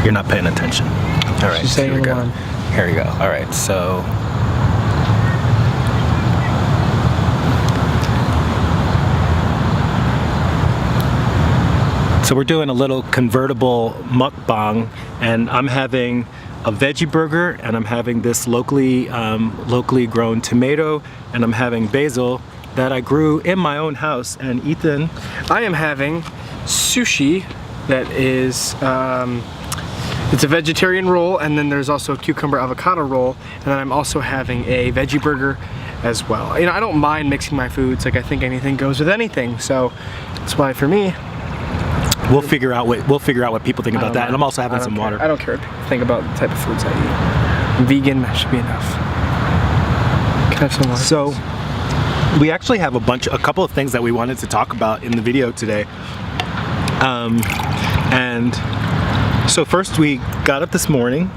You're not paying attention. All right, She's here we go. one. Here we go. All right, so. So we're doing a little convertible mukbang, and I'm having a veggie burger, and I'm having this locally grown tomato, and I'm having basil that I grew in my own house. And Ethan, I am having sushi that is, it's a vegetarian roll, and then there's also a cucumber avocado roll, and then I'm also having a veggie burger as well. You know, I don't mind mixing my foods. Like, I think anything goes with anything, so that's why for me, we'll figure out what people think about that. And I'm also having some water. I don't care what people think about the type of foods I eat. I'm vegan, that should be enough. Can I have some water? So we actually have a couple of things that we wanted to talk about in the video today. And so first we got up this morning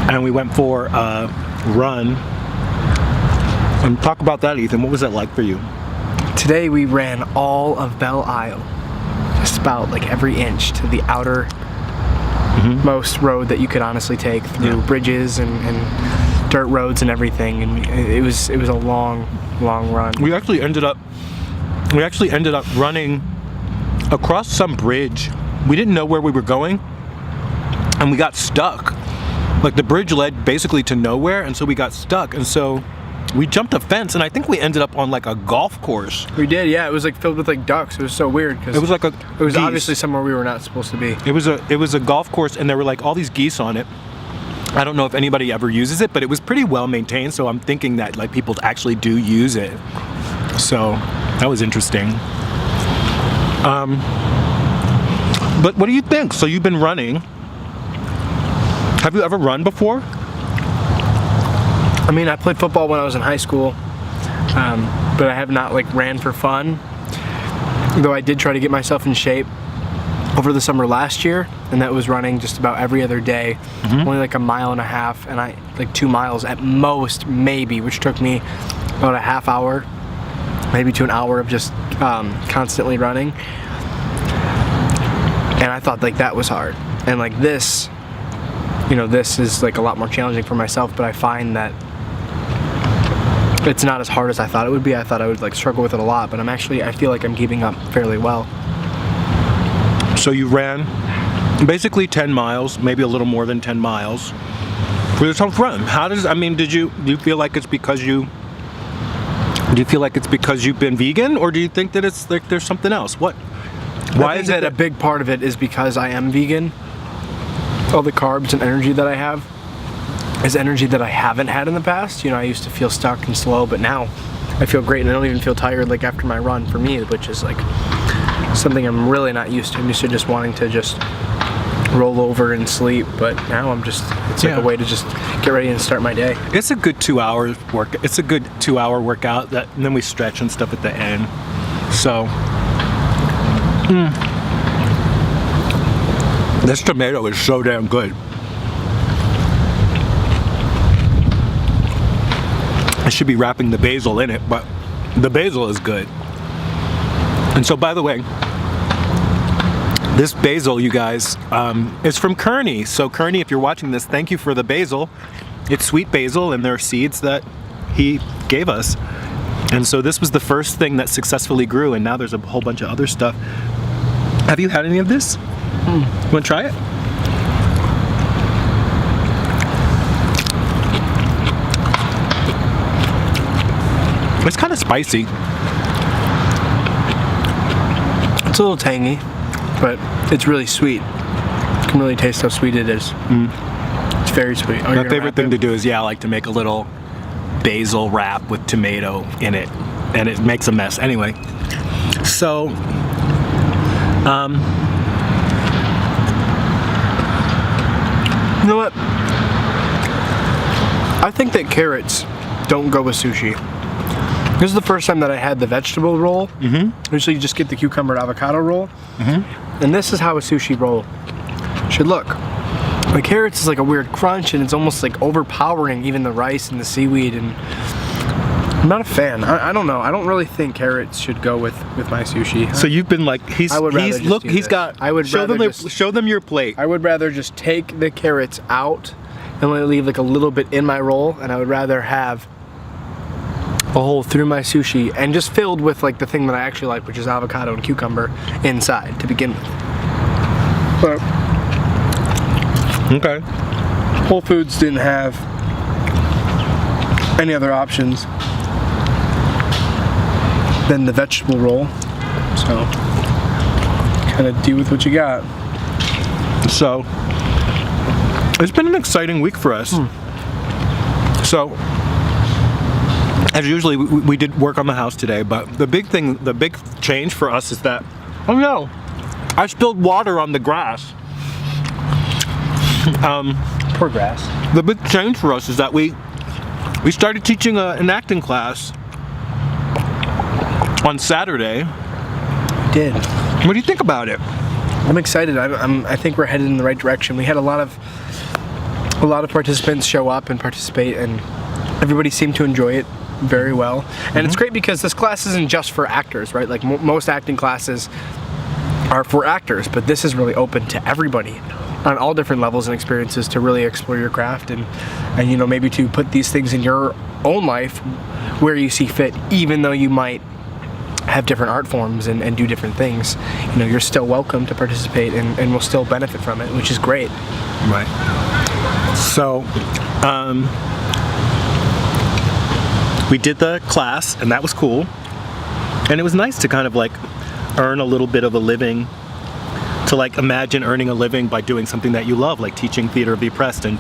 and we went for a run. And talk about that, Ethan. What was that like for you? Today we ran all of Belle Isle. Just about like every inch to the outer most road that you could honestly take through bridges and dirt roads and everything, and it was a long run. We actually ended up running across some bridge. We didn't know where we were going, and we got stuck. Like, the bridge led basically to nowhere, and so we got stuck, and so we jumped a fence, and I think we ended up on like a golf course. We did, yeah. It was like filled with like ducks. It was so weird because it was like it was obviously somewhere we were not supposed to be. It was a golf course, and there were like all these geese on it. I don't know if anybody ever uses it, but it was pretty well maintained. So I'm thinking that like people actually do use it. So that was interesting. But what do you think? So you've been running. Have you ever run before? I mean, I played football when I was in high school, but I have not like ran for fun. Though I did try to get myself in shape over the summer last year, and that was running just about every other day, only like a mile and a half, and like 2 miles at most, maybe, which took me about a half hour, maybe to an hour of just constantly running. And I thought like that was hard, and like this, you know, this is like a lot more challenging for myself, but I find that it's not as hard as I thought it would be. I thought I would like struggle with it a lot, but I feel like I'm keeping up fairly well. So you ran basically 10 miles, maybe a little more than 10 miles for this whole run. Do you feel like it's because you've been vegan, or do you think that it's like there's something else? Why is it that a big part of it is because I am vegan? All the carbs and energy that I have is energy that I haven't had in the past. You know, I used to feel stuck and slow, but now I feel great, and I don't even feel tired like after my run, for me, which is like something I'm really not used to. I'm used to just wanting to just roll over and sleep, but now it's like a way to just get ready and start my day. It's a good 2 hours work. It's a good 2 hour workout, and then we stretch and stuff at the end. So this tomato is so damn good. I should be wrapping the basil in it, but the basil is good. And so, by the way, this basil, you guys, is from Kearney. So Kearney, if you're watching this, thank you for the basil. It's sweet basil, and there are seeds that he gave us. And so this was the first thing that successfully grew, and now there's a whole bunch of other stuff. Have you had any of this? You want to try it? It's kind of spicy. It's a little tangy, but it's really sweet. You can really taste how sweet it is. It's very sweet. My favorite thing to do is, I like to make a little basil wrap with tomato in it, and it makes a mess. Anyway, so you know what? I think that carrots don't go with sushi. This is the first time that I had the vegetable roll. Usually you just get the cucumber and avocado roll. And this is how a sushi roll should look. The carrots is like a weird crunch, and it's almost like overpowering even the rice and the seaweed. And I'm not a fan. I don't know. I don't really think carrots should go with my sushi. So you've been like, I would rather just do this. got. I would show rather them just- show them your plate. I would rather just take the carrots out and let it leave like a little bit in my roll, and I would rather have a hole through my sushi and just filled with like the thing that I actually like, which is avocado and cucumber inside to begin with. But Okay. Whole Foods didn't have any other options than the vegetable roll, so kind of do with what you got. So it's been an exciting week for us. So as usually, we did work on the house today, but the big change for us is that, oh no, I spilled water on the grass. Poor grass. The big change for us is that we started teaching an acting class on Saturday. Did. What do you think about it? I'm excited. I think we're headed in the right direction. We had a lot of participants show up and participate, and everybody seemed to enjoy it very well. And it's great because this class isn't just for actors, right? Like most acting classes are for actors, but this is really open to everybody on all different levels and experiences to really explore your craft and you know, maybe to put these things in your own life where you see fit, even though you might have different art forms and do different things. You know, you're still welcome to participate and will still benefit from it, which is great. Right. So, we did the class, and that was cool. And it was nice to kind of like earn a little bit of a living, to like imagine earning a living by doing something that you love, like teaching theater of the oppressed and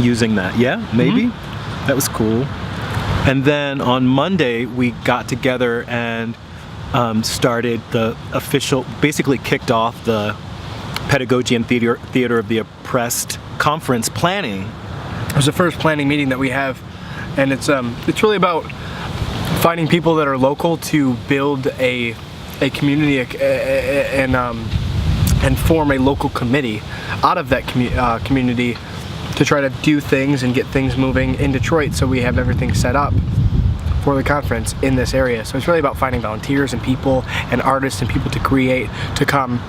using that. Yeah, maybe. That was cool. And then on Monday, we got together and started the official, basically kicked off the Pedagogy and Theater of the Oppressed conference planning. It was the first planning meeting that we have, and it's really about finding people that are local to build a community and form a local committee out of that community to try to do things and get things moving in Detroit, so we have everything set up for the conference in this area. So it's really about finding volunteers and people and artists and people to create, to come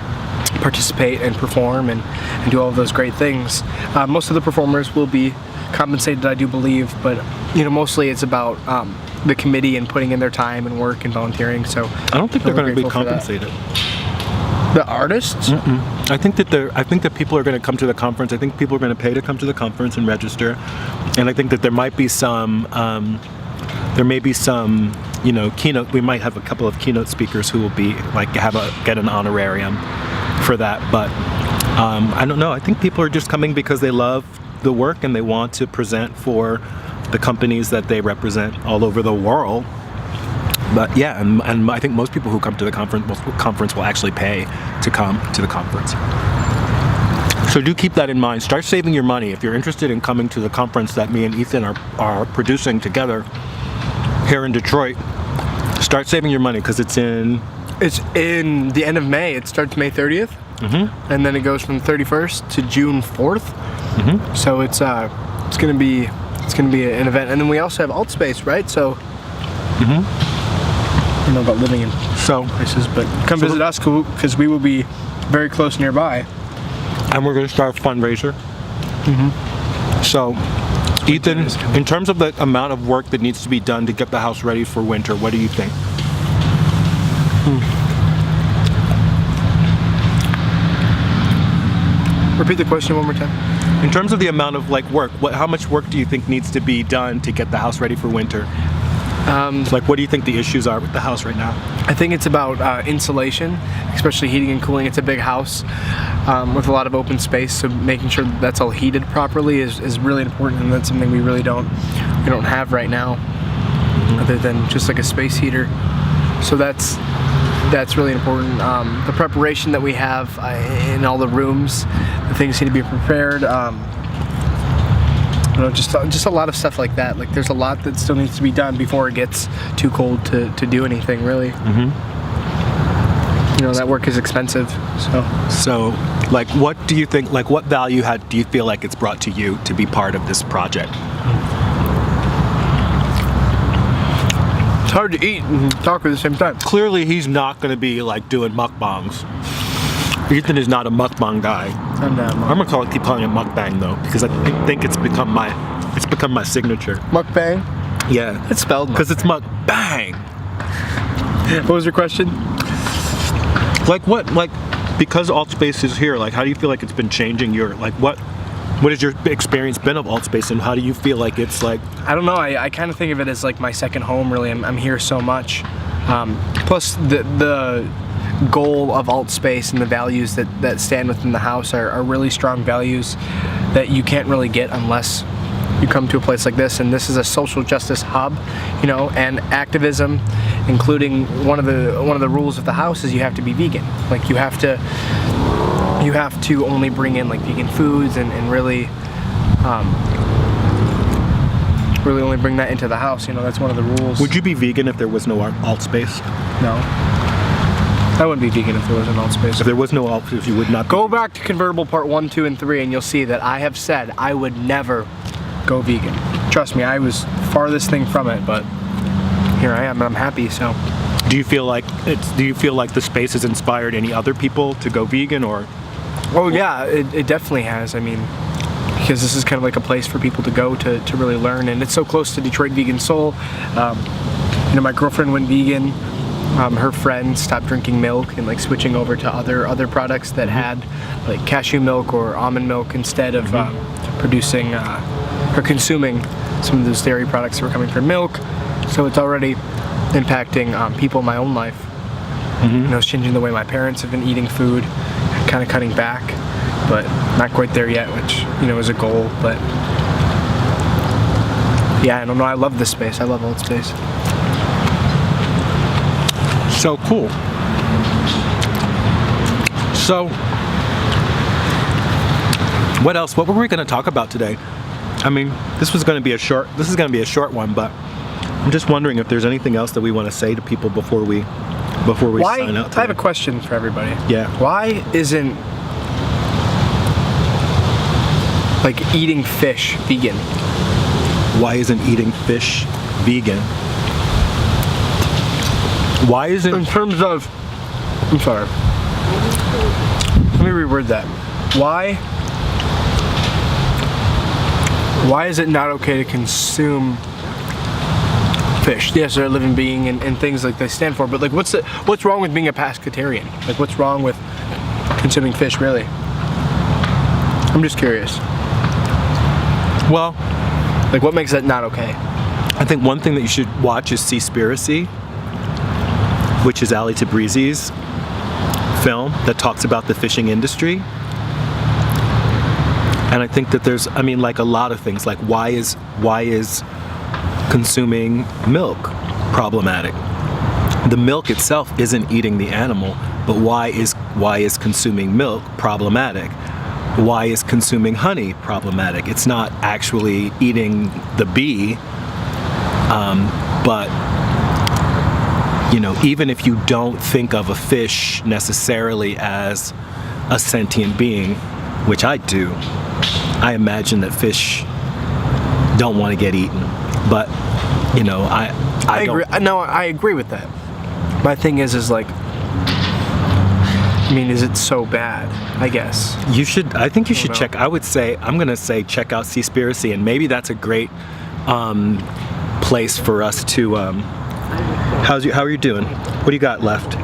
participate and perform and do all of those great things. Most of the performers will be compensated, I do believe, but you know, mostly it's about the committee and putting in their time and work and volunteering. So I don't think they're going to be compensated. The artists? I think that people are going to come to the conference. I think people are going to pay to come to the conference and register, and I think that there might be some, you know, keynote. We might have a couple of keynote speakers who will be like get an honorarium for that. But I don't know. I think people are just coming because they love the work and they want to present for the companies that they represent all over the world. But yeah, and I think most people who come to the conference will actually pay to come to the conference. So do keep that in mind. Start saving your money. If you're interested in coming to the conference that me and Ethan are producing together here in Detroit, start saving your money because it's in the end of May. It starts May 30th, and then it goes from 31st to June 4th. So it's gonna be an event, and then we also have alt space, right? So. I don't know about living in places, but come visit us because we will be very close nearby. And we're going to start a fundraiser. So, Ethan, in terms of the amount of work that needs to be done to get the house ready for winter, what do you think? Repeat the question one more time. In terms of the amount of like work, how much work do you think needs to be done to get the house ready for winter? Like, what do you think the issues are with the house right now? I think it's about insulation, especially heating and cooling. It's a big house with a lot of open space, so making sure that that's all heated properly is really important, and that's something we don't have right now, other than just like a space heater. So that's really important. The preparation that we have in all the rooms, the things need to be prepared. You know, just a lot of stuff like that. Like, there's a lot that still needs to be done before it gets too cold to do anything, really. You know, that work is expensive, So, like, what do you think, like, what value do you feel like it's brought to you to be part of this project? It's hard to eat and talk at the same time. Clearly, he's not going to be like doing mukbangs. Ethan is not a mukbang guy. I'm gonna keep calling it mukbang though, because I think it's become my signature. Mukbang. Yeah, It's spelled because it's mukbang. What was your question? Like what? Like because Altspace is here. Like how do you feel like it's been changing your what has your experience been of Altspace, and how do you feel like it's like? I don't know. I kind of think of it as like my second home. Really, I'm here so much. Plus the goal of Altspace and the values that stand within the house are really strong values that you can't really get unless you come to a place like this. And this is a social justice hub, you know, and activism, including one of the rules of the house is you have to be vegan. Like you have to only bring in like vegan foods and really really only bring that into the house. You know, that's one of the rules. Would you be vegan if there was no Altspace? No. I wouldn't be vegan if there was an Altspace. If there was no Altspace, you would not. Go back to Convertible Part 1, 2, and 3 and you'll see that I have said I would never go vegan. Trust me, I was farthest thing from it, but here I am and I'm happy, so. Do you feel like the space has inspired any other people to go vegan, or? Oh yeah, it definitely has. I mean, because this is kind of like a place for people to go to really learn, and it's so close to Detroit Vegan Soul. You know, my girlfriend went vegan. Her friend stopped drinking milk and like switching over to other products that had like cashew milk or almond milk instead of producing or consuming some of those dairy products that were coming from milk. So it's already impacting people in my own life. You know, it's changing the way my parents have been eating food, kind of cutting back, but not quite there yet, which, you know, is a goal. But yeah, I don't know. I love this space. I love Altspace. So cool. So, what else? What were we going to talk about today? I mean, this is going to be a short one, but I'm just wondering if there's anything else that we want to say to people before we sign out today. I have a question for everybody. Yeah. Why isn't like eating fish vegan? Why isn't eating fish vegan? Why isn't... In terms of... I'm sorry. Let me reword that. Why is it not okay to consume fish? Yes, they're a living being and things like they stand for, but like what's wrong with being a pescatarian? Like what's wrong with consuming fish, really? I'm just curious. Well, like what makes that not okay? I think one thing that you should watch is Seaspiracy, which is Ali Tabrizi's film that talks about the fishing industry. And I think that there's, I mean, like a lot of things, like why is consuming milk problematic? The milk itself isn't eating the animal, but why is consuming milk problematic? Why is consuming honey problematic? It's not actually eating the bee, but you know, even if you don't think of a fish necessarily as a sentient being, which I do, I imagine that fish don't want to get eaten. But, you know, I don't... agree. No, I agree with that. My thing is like, I mean, is it so bad? I guess. I think you should check, I'm gonna say check out Seaspiracy, and maybe that's a great place for us to, how are you doing? What do you got left?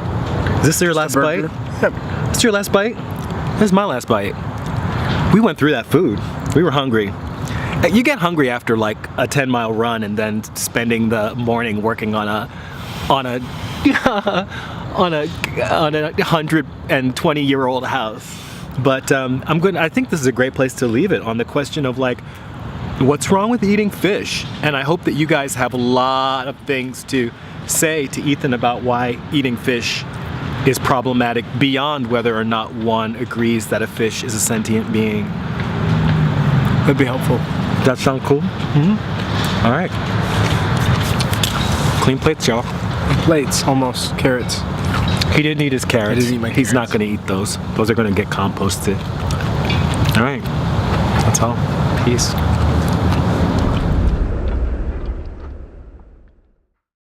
Is this your last bite? Yep. Is this your last bite? This is my last bite. We went through that food. We were hungry. You get hungry after like a 10-mile run and then spending the morning working on a 120-year-old house. But I think this is a great place to leave it on the question of like, what's wrong with eating fish? And I hope that you guys have a lot of things to say to Ethan about why eating fish is problematic beyond whether or not one agrees that a fish is a sentient being. That'd be helpful. That sound cool? All right. Clean plates, y'all. Plates, almost. Carrots. He didn't eat his carrots. I didn't eat my He's not carrots. going to eat those. Those are going to get composted. All right. That's all. Peace.